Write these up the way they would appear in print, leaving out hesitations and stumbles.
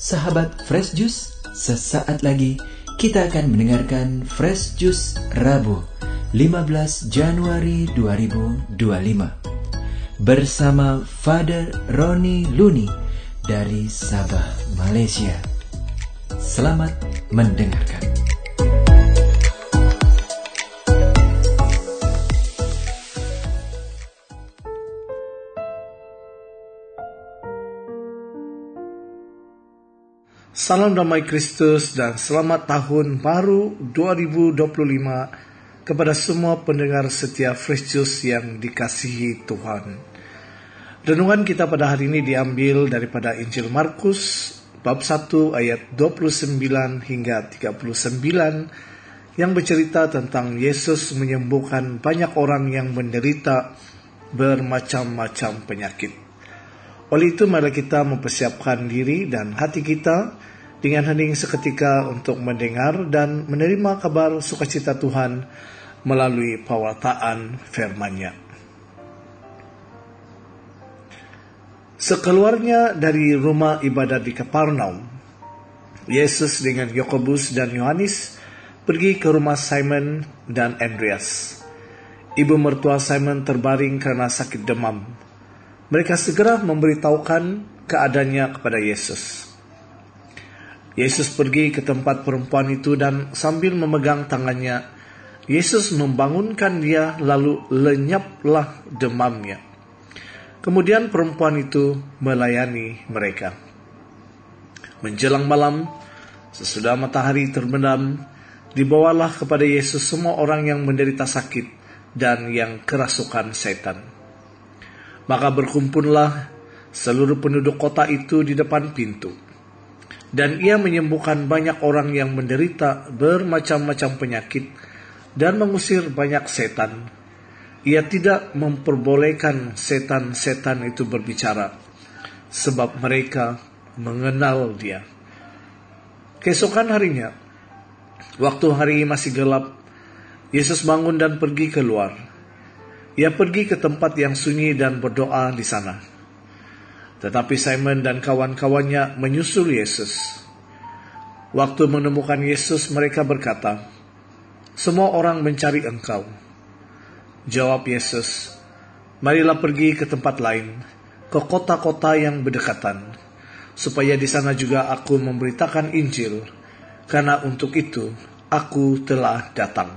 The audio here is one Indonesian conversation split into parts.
Sahabat Fresh Juice, sesaat lagi kita akan mendengarkan Fresh Juice Rabu 15 Januari 2025 bersama Father Roni Luni dari Sabah, Malaysia. Selamat mendengarkan. Salam damai Kristus dan selamat tahun baru 2025 kepada semua pendengar setia Fresh Juice yang dikasihi Tuhan. Renungan kita pada hari ini diambil daripada Injil Markus bab 1 ayat 29 hingga 39 yang bercerita tentang Yesus menyembuhkan banyak orang yang menderita bermacam-macam penyakit. Oleh itu mari kita mempersiapkan diri dan hati kita dengan hening seketika untuk mendengar dan menerima kabar sukacita Tuhan melalui pewartaan firman-Nya. Sekeluarnya dari rumah ibadat di Kapernaum, Yesus dengan Yakobus dan Yohanes pergi ke rumah Simon dan Andreas. Ibu mertua Simon terbaring karena sakit demam. Mereka segera memberitahukan keadaannya kepada Yesus. Yesus pergi ke tempat perempuan itu dan sambil memegang tangannya, Yesus membangunkan dia lalu lenyaplah demamnya. Kemudian perempuan itu melayani mereka. Menjelang malam, sesudah matahari terbenam, dibawalah kepada Yesus semua orang yang menderita sakit dan yang kerasukan setan. Maka berkumpullah seluruh penduduk kota itu di depan pintu. Dan ia menyembuhkan banyak orang yang menderita bermacam-macam penyakit dan mengusir banyak setan. Ia tidak memperbolehkan setan-setan itu berbicara, sebab mereka mengenal dia. Keesokan harinya, waktu hari masih gelap, Yesus bangun dan pergi keluar. Ia pergi ke tempat yang sunyi dan berdoa di sana. Tetapi Simon dan kawan-kawannya menyusul Yesus. Waktu menemukan Yesus, mereka berkata, "Semua orang mencari Engkau." Jawab Yesus, "Marilah pergi ke tempat lain, ke kota-kota yang berdekatan, supaya di sana juga aku memberitakan Injil, karena untuk itu aku telah datang."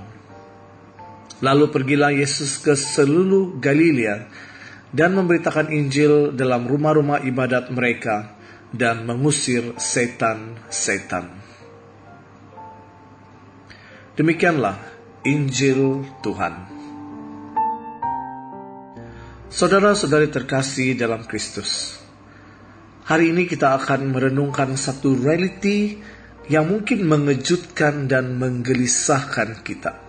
Lalu pergilah Yesus ke seluruh Galilea dan memberitakan Injil dalam rumah-rumah ibadat mereka dan mengusir setan-setan. Demikianlah Injil Tuhan. Saudara-saudari terkasih dalam Kristus, hari ini kita akan merenungkan satu realiti yang mungkin mengejutkan dan menggelisahkan kita.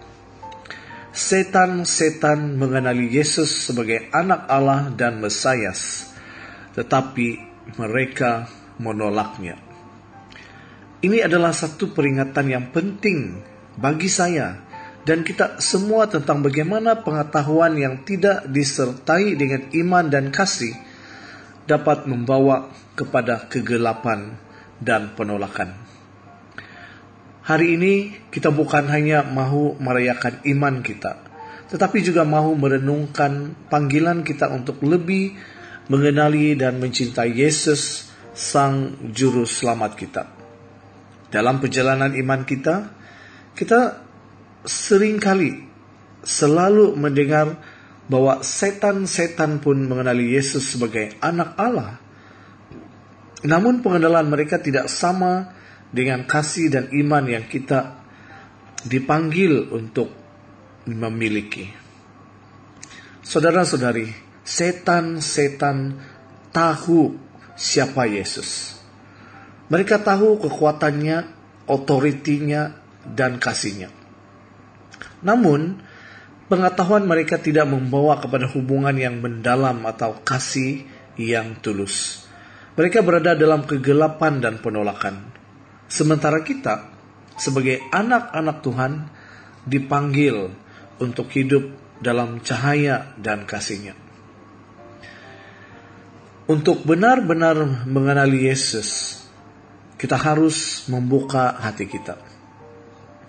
Setan-setan mengenali Yesus sebagai anak Allah dan Mesias, tetapi mereka menolaknya. Ini adalah satu peringatan yang penting bagi saya dan kita semua tentang bagaimana pengetahuan yang tidak disertai dengan iman dan kasih dapat membawa kepada kegelapan dan penolakan. Hari ini kita bukan hanya mahu merayakan iman kita, tetapi juga mahu merenungkan panggilan kita untuk lebih mengenali dan mencintai Yesus, Sang Juru Selamat kita. Dalam perjalanan iman kita seringkali selalu mendengar bahwa setan-setan pun mengenali Yesus sebagai anak Allah. Namun pengenalan mereka tidak sama dengan kasih dan iman yang kita dipanggil untuk memiliki. Saudara-saudari, setan-setan tahu siapa Yesus. Mereka tahu kekuatannya, otoritinya, dan kasihnya. Namun, pengetahuan mereka tidak membawa kepada hubungan yang mendalam atau kasih yang tulus. Mereka berada dalam kegelapan dan penolakan. Sementara kita, sebagai anak-anak Tuhan, dipanggil untuk hidup dalam cahaya dan kasih-Nya. Untuk benar-benar mengenali Yesus, kita harus membuka hati kita.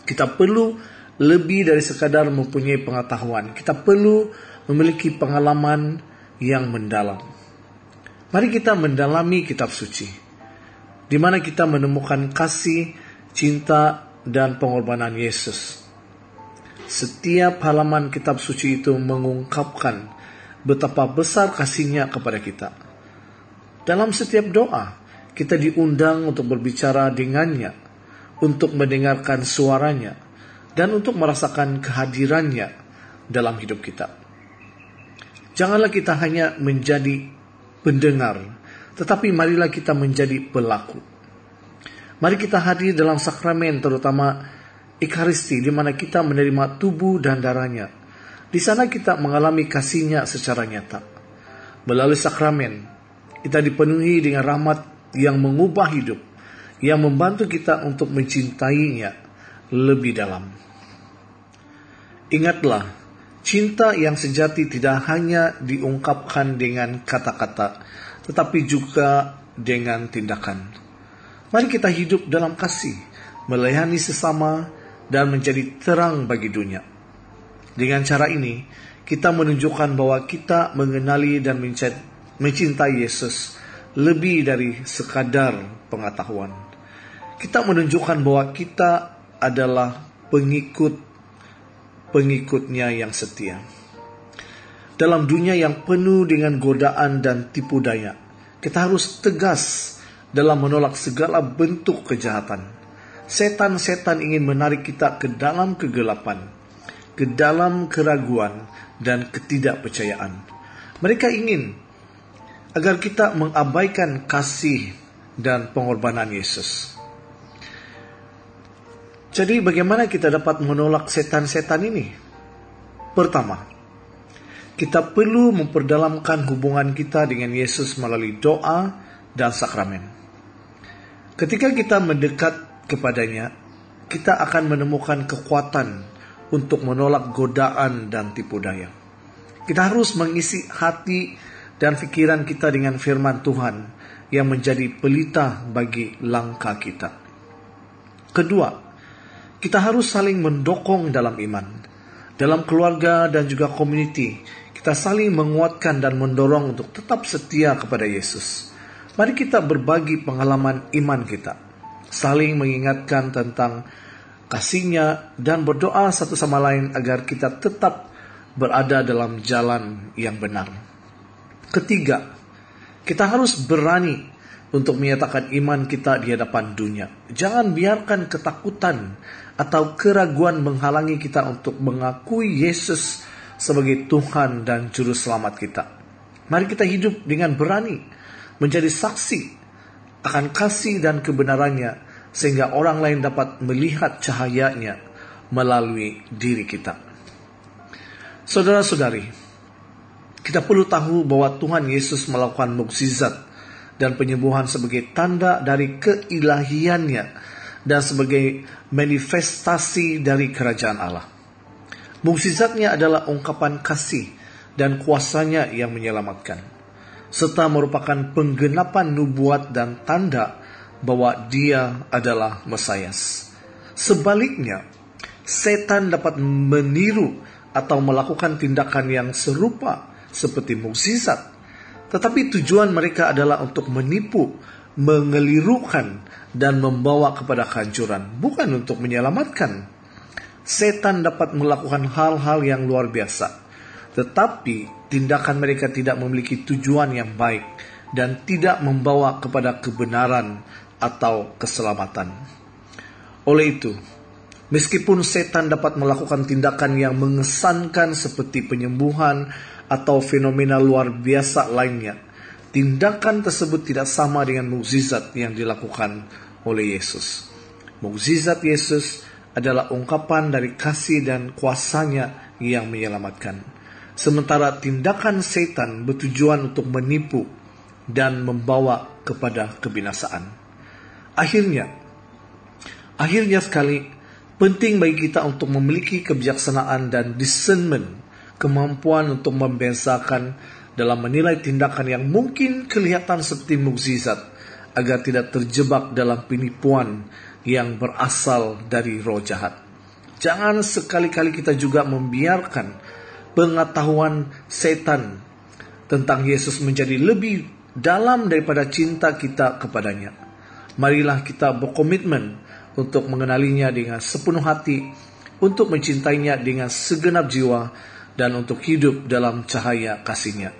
Kita perlu lebih dari sekadar mempunyai pengetahuan. Kita perlu memiliki pengalaman yang mendalam. Mari kita mendalami kitab suci, di mana kita menemukan kasih, cinta, dan pengorbanan Yesus. Setiap halaman kitab suci itu mengungkapkan betapa besar kasih-Nya kepada kita. Dalam setiap doa, kita diundang untuk berbicara dengannya, untuk mendengarkan suaranya, dan untuk merasakan kehadirannya dalam hidup kita. Janganlah kita hanya menjadi pendengar, tetapi marilah kita menjadi pelaku. Mari kita hadir dalam sakramen, terutama Ekaristi, di mana kita menerima tubuh dan darahnya. Di sana kita mengalami kasih-Nya secara nyata. Melalui sakramen, kita dipenuhi dengan rahmat yang mengubah hidup, yang membantu kita untuk mencintainya lebih dalam. Ingatlah, cinta yang sejati tidak hanya diungkapkan dengan kata-kata, tetapi juga dengan tindakan. Mari kita hidup dalam kasih, melayani sesama, dan menjadi terang bagi dunia. Dengan cara ini, kita menunjukkan bahwa kita mengenali dan mencintai Yesus lebih dari sekadar pengetahuan. Kita menunjukkan bahwa kita adalah pengikut-pengikutnya yang setia. Dalam dunia yang penuh dengan godaan dan tipu daya, kita harus tegas dalam menolak segala bentuk kejahatan. Setan-setan ingin menarik kita ke dalam kegelapan, ke dalam keraguan dan ketidakpercayaan. Mereka ingin agar kita mengabaikan kasih dan pengorbanan Yesus. Jadi bagaimana kita dapat menolak setan-setan ini? Pertama, kita perlu memperdalamkan hubungan kita dengan Yesus melalui doa dan sakramen. Ketika kita mendekat kepadanya, kita akan menemukan kekuatan untuk menolak godaan dan tipu daya. Kita harus mengisi hati dan pikiran kita dengan firman Tuhan yang menjadi pelita bagi langkah kita. Kedua, kita harus saling mendukung dalam iman. Dalam keluarga dan juga community, kita saling menguatkan dan mendorong untuk tetap setia kepada Yesus. Mari kita berbagi pengalaman iman kita, saling mengingatkan tentang kasih-Nya, dan berdoa satu sama lain agar kita tetap berada dalam jalan yang benar. Ketiga, kita harus berani untuk menyatakan iman kita di hadapan dunia. Jangan biarkan ketakutan atau keraguan menghalangi kita untuk mengakui Yesus sebagai Tuhan dan Juru Selamat kita. Mari kita hidup dengan berani, menjadi saksi akan kasih dan kebenarannya, sehingga orang lain dapat melihat cahaya-Nya melalui diri kita. Saudara-saudari, kita perlu tahu bahwa Tuhan Yesus melakukan mukjizat dan penyembuhan sebagai tanda dari keilahiannya dan sebagai manifestasi dari kerajaan Allah. Mukjizatnya adalah ungkapan kasih dan kuasa-Nya yang menyelamatkan, serta merupakan penggenapan nubuat dan tanda bahwa Dia adalah Mesias. Sebaliknya, setan dapat meniru atau melakukan tindakan yang serupa seperti mukjizat, tetapi tujuan mereka adalah untuk menipu, mengelirukan, dan membawa kepada kehancuran, bukan untuk menyelamatkan. Setan dapat melakukan hal-hal yang luar biasa, tetapi tindakan mereka tidak memiliki tujuan yang baik dan tidak membawa kepada kebenaran atau keselamatan. Oleh itu, meskipun setan dapat melakukan tindakan yang mengesankan seperti penyembuhan atau fenomena luar biasa lainnya, tindakan tersebut tidak sama dengan mukjizat yang dilakukan oleh Yesus. Mukjizat Yesus adalah ungkapan dari kasih dan kuasa-Nya yang menyelamatkan. Sementara tindakan setan bertujuan untuk menipu dan membawa kepada kebinasaan. Akhirnya sekali, penting bagi kita untuk memiliki kebijaksanaan dan discernment, kemampuan untuk membedakan dalam menilai tindakan yang mungkin kelihatan seperti mukjizat agar tidak terjebak dalam penipuan yang berasal dari roh jahat. Jangan sekali-kali kita juga membiarkan pengetahuan setan tentang Yesus menjadi lebih dalam daripada cinta kita kepadanya. Marilah kita berkomitmen untuk mengenalinya dengan sepenuh hati, untuk mencintainya dengan segenap jiwa, dan untuk hidup dalam cahaya kasih-Nya.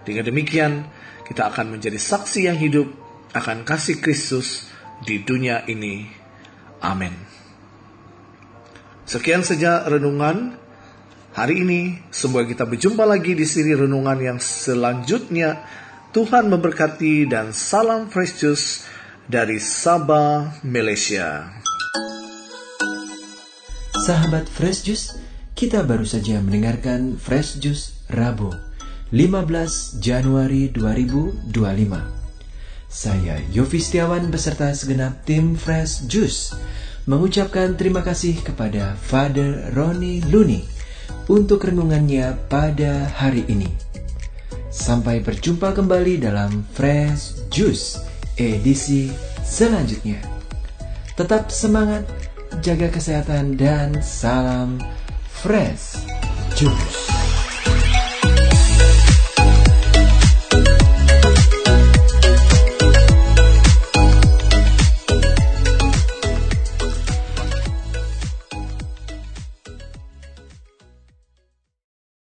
Dengan demikian, kita akan menjadi saksi yang hidup akan kasih Kristus di dunia ini. Amin. Sekian saja renungan hari ini. Semoga kita berjumpa lagi di seri renungan yang selanjutnya. Tuhan memberkati dan salam Fresh Juice dari Sabah, Malaysia. Sahabat Fresh Juice, kita baru saja mendengarkan Fresh Juice Rabu, 15 Januari 2025. Saya Yofi Setiawan beserta segenap tim Fresh Juice mengucapkan terima kasih kepada Father Roni Luni untuk renungannya pada hari ini. Sampai berjumpa kembali dalam Fresh Juice edisi selanjutnya. Tetap semangat, jaga kesehatan, dan salam Fresh Juice.